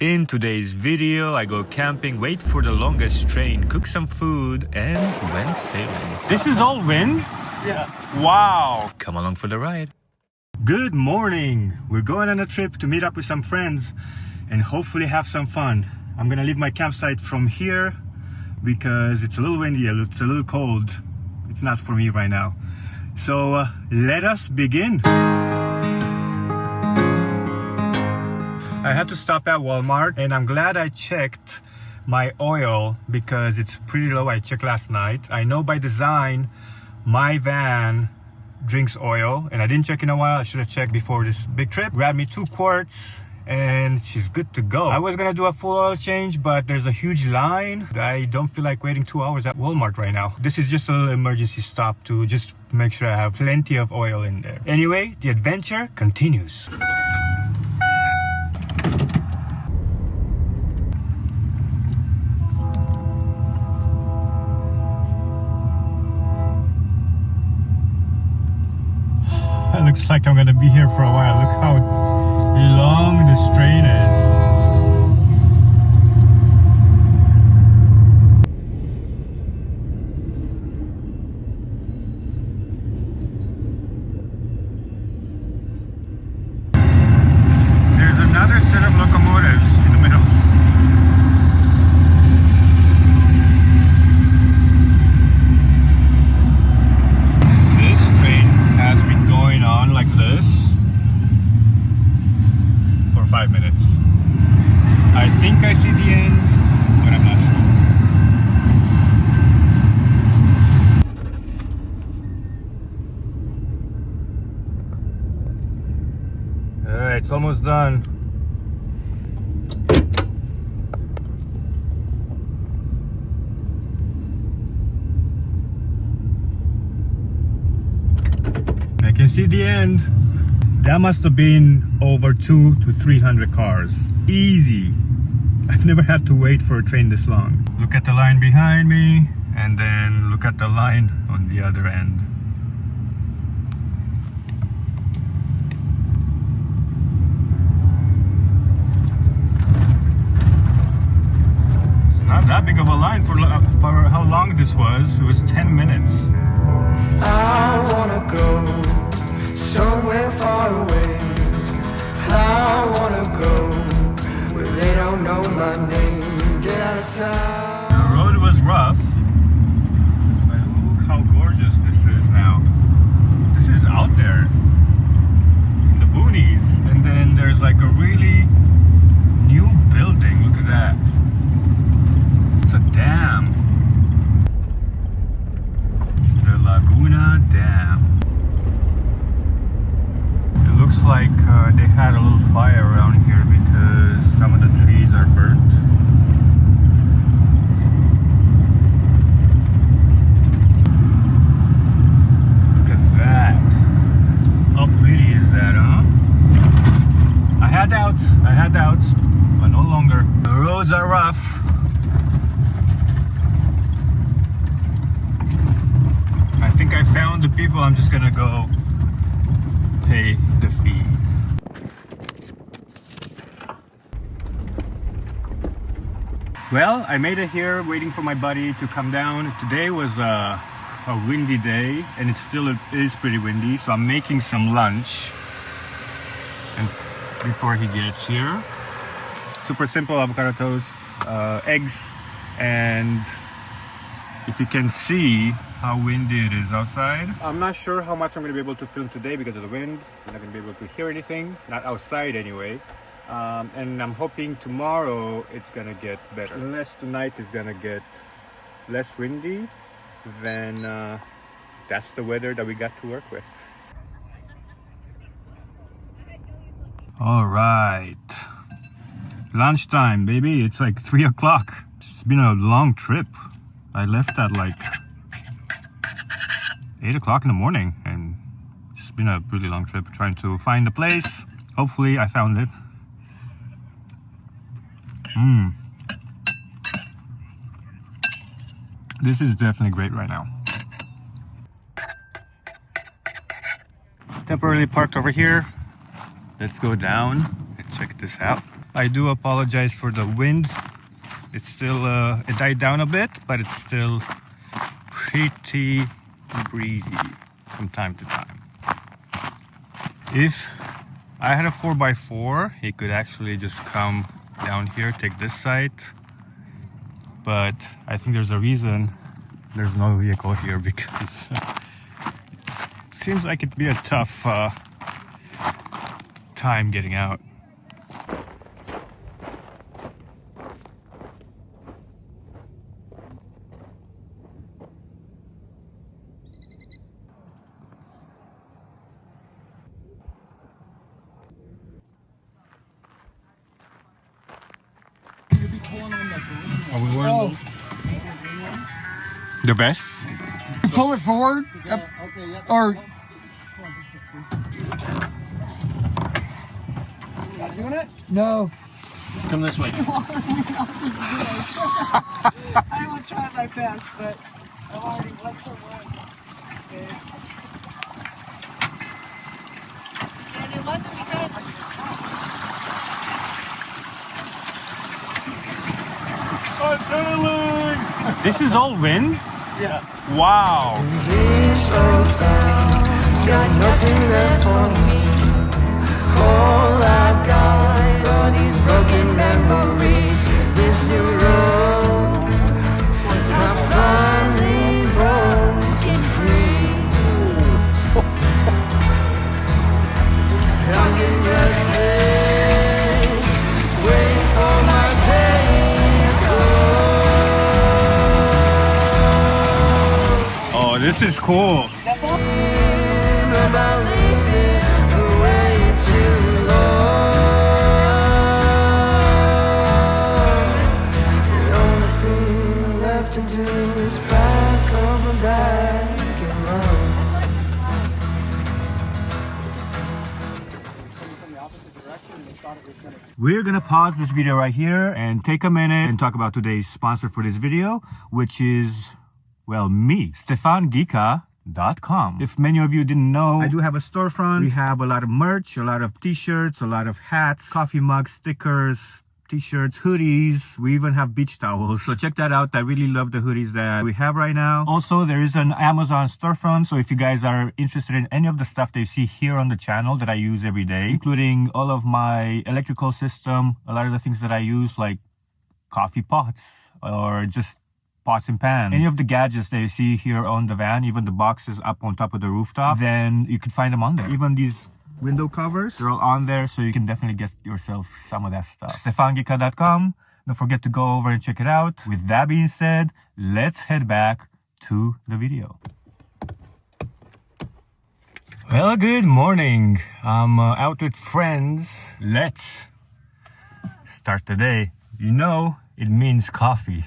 In today's video, I go camping, wait for the longest train, cook some food, and went sailing. This is all wind? Yeah. Wow! Come along for the ride. Good morning. We're going on a trip to meet up with some friends and hopefully have some fun. I'm gonna leave my campsite from here because it's a little windy, it's a little cold. It's not for me right now. So let us begin. I had to stop at Walmart and I'm glad I checked my oil because it's pretty low. I checked last night. I know by design my van drinks oil and I didn't check in a while. I should have checked before this big trip. Grabbed me 2 quarts and she's good to go. I was gonna do a full oil change, but there's a huge line. I don't feel like waiting 2 hours at Walmart right now. This is just a little emergency stop to just make sure I have plenty of oil in there. Anyway, the adventure continues. It looks like I'm gonna be here for a while. Look how long this train is. There's another set of locomotives in the middle. Like this for 5 minutes. I think I see the end, but I'm not sure. Alright, it's almost done. I can see the end. That must have been over 200 to 300 cars. Easy. I've never had to wait for a train this long. Look at the line behind me and then look at the line on the other end. It's not that big of a line for how long this was. It was 10 minutes. I wanna go somewhere far away. I wanna go where they don't know my name. Get out of town. The road was rough, but look how gorgeous this is now. This is out there in the boonies, and then there's like a really new building. Look at that. It's a dam. The Laguna Dam. It looks like they had a little fire around here because some of the trees are burnt. Look at that. How pretty is that, huh? I had doubts, but no longer. The roads are rough. I think I found the people. I'm just gonna go pay the fees. Well, I made it here waiting for my buddy to come down. Today was a windy day and it is pretty windy, so I'm making some lunch and before he gets here. Super simple avocado toast, eggs, and if you can see how windy it is outside. I'm not sure how much I'm going to be able to film today because of the wind. I'm not going to be able to hear anything, not outside anyway. And I'm hoping tomorrow it's going to get better. Unless tonight is going to get less windy, then that's the weather that we got to work with. All right. Lunchtime, baby. It's like 3 o'clock. It's been a long trip. I left at like 8 o'clock in the morning and it's been a really long trip trying to find a place. Hopefully I found it. This is definitely great right now. Temporarily parked over here. Let's go down and check this out. I do apologize for the wind. It's still, it died down a bit, but it's still pretty breezy from time to time. If I had a 4x4, he could actually just come down here, take this side. But I think there's a reason there's no vehicle here, because it seems like it'd be a tough time getting out. Are we wearing the best? Pull it forward, or Not doing it? no. Come this way. I will try my best, but I've already left for one. Okay. And it wasn't because This is all wind? yeah. Wow. This old town has got nothing left for me. All I've got are these broken memories. This new road, I finally broken free. I'm getting restless, waiting for my day to come. Oh, this is cool. About leaving for way too long. The only thing left to do is pack up my bag and run. We're gonna pause this video right here and take a minute and talk about today's sponsor for this video, which is, well, me, Stefan Ghica.com. If many of you didn't know, I do have a storefront. We have a lot of merch, a lot of t-shirts, a lot of hats, coffee mugs, stickers, t-shirts, hoodies. We even have beach towels. So check that out. I really love the hoodies that we have right now. Also, there is an Amazon storefront. So if you guys are interested in any of the stuff that you see here on the channel that I use every day, including all of my electrical system, a lot of the things that I use, like coffee pots or just pots and pans, any of the gadgets that you see here on the van, even the boxes up on top of the rooftop, then you can find them on there. Even these window covers, they're all on there, so you can definitely get yourself some of that stuff. StefanGhica.com. Don't forget to go over and check it out. With that being said, let's head back to the video. Well, good morning. I'm out with friends. Let's start the day. You know, it means coffee.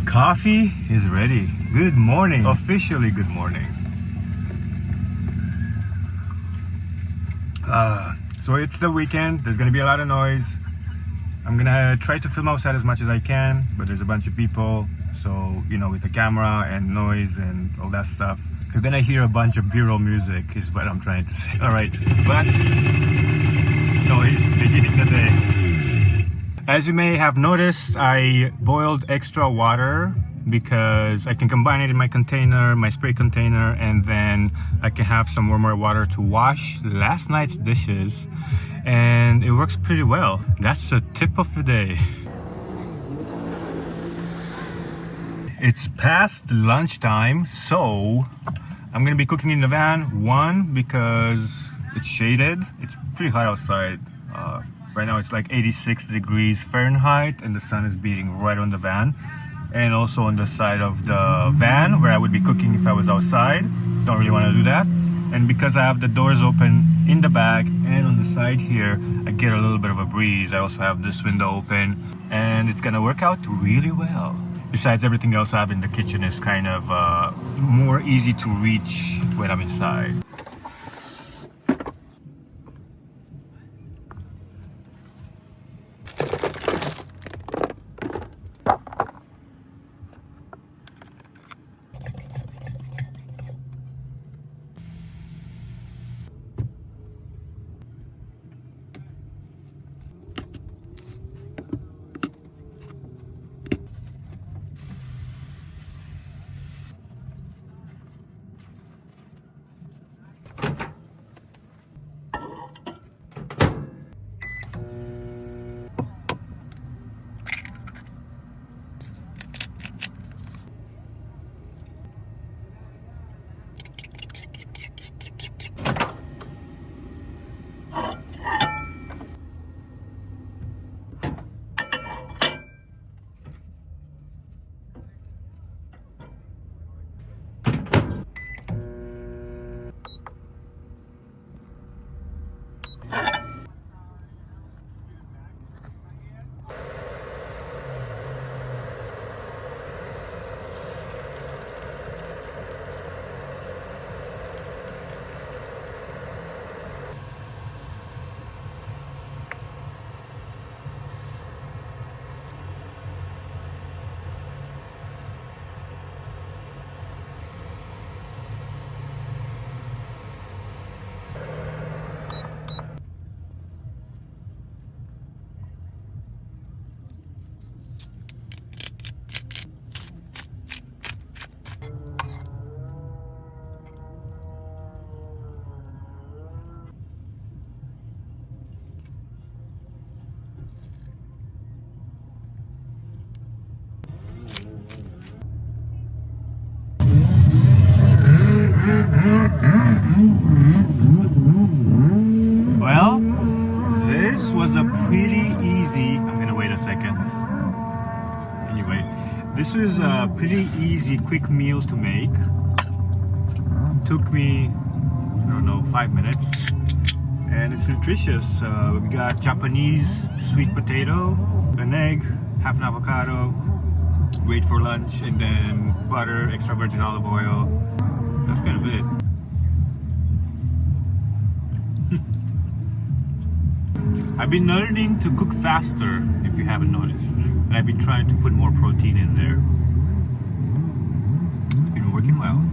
Coffee is ready. Good morning. Officially good morning. So it's the weekend. There's gonna be a lot of noise. I'm gonna try to film outside as much as I can, but there's a bunch of people. So, you know, with the camera and noise and all that stuff, you're gonna hear a bunch of B-roll music is what I'm trying to say. All right, but noise beginning the day. As you may have noticed, I boiled extra water because I can combine it in my container, my spray container, and then I can have some warmer water to wash last night's dishes, and it works pretty well. That's the tip of the day. It's past lunchtime, so I'm gonna be cooking in the van. One, because it's shaded. It's pretty hot outside. Right now it's like 86 degrees Fahrenheit and the sun is beating right on the van. And also on the side of the van where I would be cooking if I was outside. Don't really want to do that. And because I have the doors open in the back and on the side here, I get a little bit of a breeze. I also have this window open and it's gonna work out really well. Besides, everything else I have in the kitchen is kind of more easy to reach when I'm inside. Well, this was a pretty easy, I'm gonna wait a second. Anyway, this was a pretty easy, quick meal to make. Took me, I don't know, 5 minutes. And it's nutritious. We got Japanese sweet potato, an egg, half an avocado, great for lunch, and then butter, extra virgin olive oil. That's kind of it. I've been learning to cook faster, if you haven't noticed. And I've been trying to put more protein in there. It's been working well.